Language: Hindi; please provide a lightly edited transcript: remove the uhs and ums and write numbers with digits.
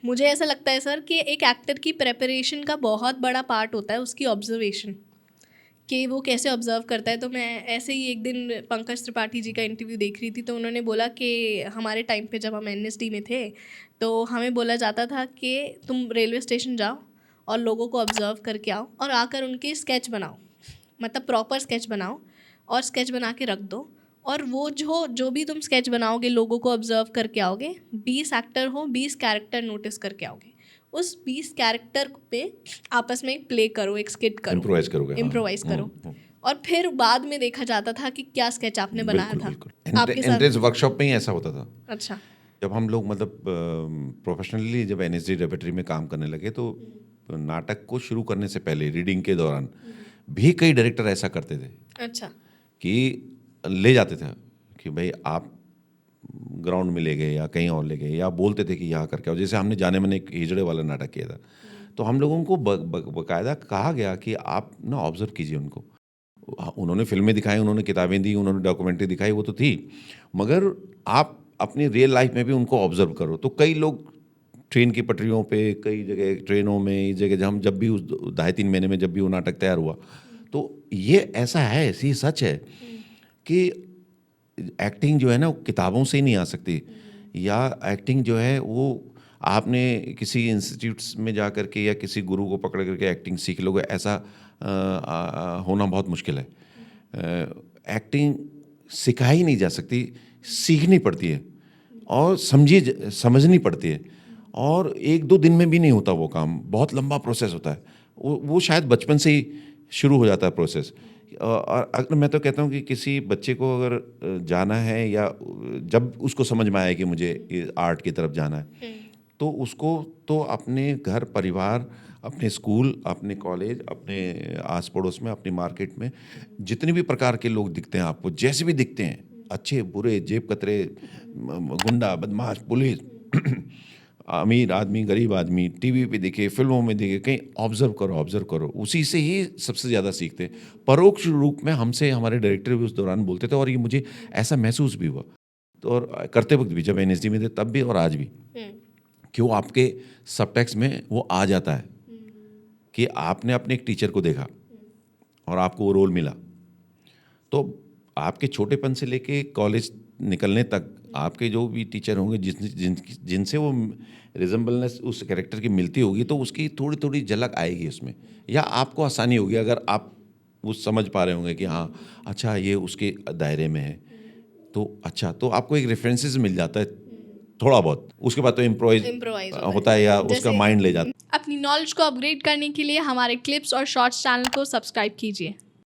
मुझे ऐसा लगता है सर कि एक एक्टर की प्रेपरेशन का बहुत बड़ा पार्ट होता है उसकी ऑब्जर्वेशन, कि वो कैसे ऑब्ज़र्व करता है। तो मैं ऐसे ही एक दिन पंकज त्रिपाठी जी का इंटरव्यू देख रही थी, तो उन्होंने बोला कि हमारे टाइम पे जब हम एनएसडी में थे तो हमें बोला जाता था कि तुम रेलवे स्टेशन जाओ और लोगों को ऑब्ज़र्व करके आओ और आकर उनके स्केच बनाओ, मतलब प्रॉपर स्केच बनाओ और स्केच बना के रख दो। और वो जो भी तुम स्केच बनाओगे लोगों को ऑब्ज़र्व करके आओगे, 20 एक्टर हो 20 कैरेक्टर नोटिस करके आओगे, उस 20 कैरेक्टर पे आपस में एक प्ले करो, एक स्किट करो, इम्प्रोवाइज करोगे। इम्प्रोवाइज करो। और फिर बाद में देखा जाता था कि क्या स्केच आपने बनाया था। बिल्कुल आपके साथ एंट्रेंस वर्कशॉप में ही ऐसा होता था। अच्छा। जब हम लोग मतलब प्रोफेशनली जब एनएसडी रेपेटरी में काम करने लगे तो नाटक को शुरू करने से पहले रीडिंग के दौरान भी कई डायरेक्टर ऐसा करते थे अच्छा। कि ले जाते थे कि भाई आप ग्राउंड में ले गए या कहीं और ले गए, या बोलते थे कि यहाँ करके आओ। जैसे हमने जाने मैंने एक हिजड़े वाला नाटक किया था, तो हम लोगों को बकायदा कहा गया कि आप ना ऑब्जर्व कीजिए उनको। उन्होंने फिल्में दिखाई, उन्होंने किताबें दी, उन्होंने डॉक्यूमेंट्री दिखाई, वो तो थी, मगर आप अपनी रियल लाइफ में भी उनको ऑब्जर्व करो। तो कई लोग ट्रेन की पटरियों पे, कई जगह ट्रेनों में, इस जगह हम जब भी उस 2.5-3 महीने में जब भी वो नाटक तैयार हुआ, तो ये ऐसा है, ये सच है कि एक्टिंग जो है ना वो किताबों से ही नहीं आ सकती, या एक्टिंग जो है वो आपने किसी इंस्टीट्यूट्स में जा कर के या किसी गुरु को पकड़ करके एक्टिंग सीख लोगे, ऐसा होना बहुत मुश्किल है। एक्टिंग सिखाई नहीं जा सकती, सीखनी पड़ती है और समझनी पड़ती है, और 1-2 दिन में भी नहीं होता वो काम, बहुत लंबा प्रोसेस होता है। वो शायद बचपन से ही शुरू हो जाता है प्रोसेस। और अगर मैं तो कहता हूँ कि किसी बच्चे को अगर जाना है, या जब उसको समझ में आए कि मुझे आर्ट की तरफ जाना है, तो उसको तो अपने घर परिवार, अपने स्कूल, अपने कॉलेज, अपने आस पड़ोस में, अपनी मार्केट में जितने भी प्रकार के लोग दिखते हैं आपको, जैसे भी दिखते हैं, अच्छे बुरे, जेब कतरे, गुंडा, बदमाश, पुलिस, अमीर आदमी, गरीब आदमी, टीवी पे दिखे, फिल्मों में दिखे, कहीं ऑब्जर्व करो, उसी से ही सबसे ज़्यादा सीखते हैं। परोक्ष रूप में हमसे हमारे डायरेक्टर भी उस दौरान बोलते थे, और ये मुझे ऐसा महसूस भी हुआ, तो और करते वक्त भी, जब एनएसडी में थे तब भी और आज भी, कि वो आपके सबटेक्स्ट में वो आ जाता है कि आपने अपने एक टीचर को देखा और आपको वो रोल मिला, तो आपके छोटेपन से लेके कॉलेज निकलने तक आपके जो भी टीचर होंगे जिनसे वो रिजेंबलनेस उस कैरेक्टर की मिलती होगी, तो उसकी थोड़ी थोड़ी झलक आएगी उसमें, या आपको आसानी होगी अगर आप वो समझ पा रहे होंगे कि हाँ अच्छा ये उसके दायरे में है, तो अच्छा, तो आपको एक रेफरेंसेस मिल जाता है थोड़ा बहुत। उसके बाद तो इम्प्रोवाइज होता है, या उसका माइंड ले जाता है। अपनी नॉलेज को अपग्रेड करने के लिए हमारे क्लिप्स और शॉर्ट्स चैनल को सब्सक्राइब कीजिए।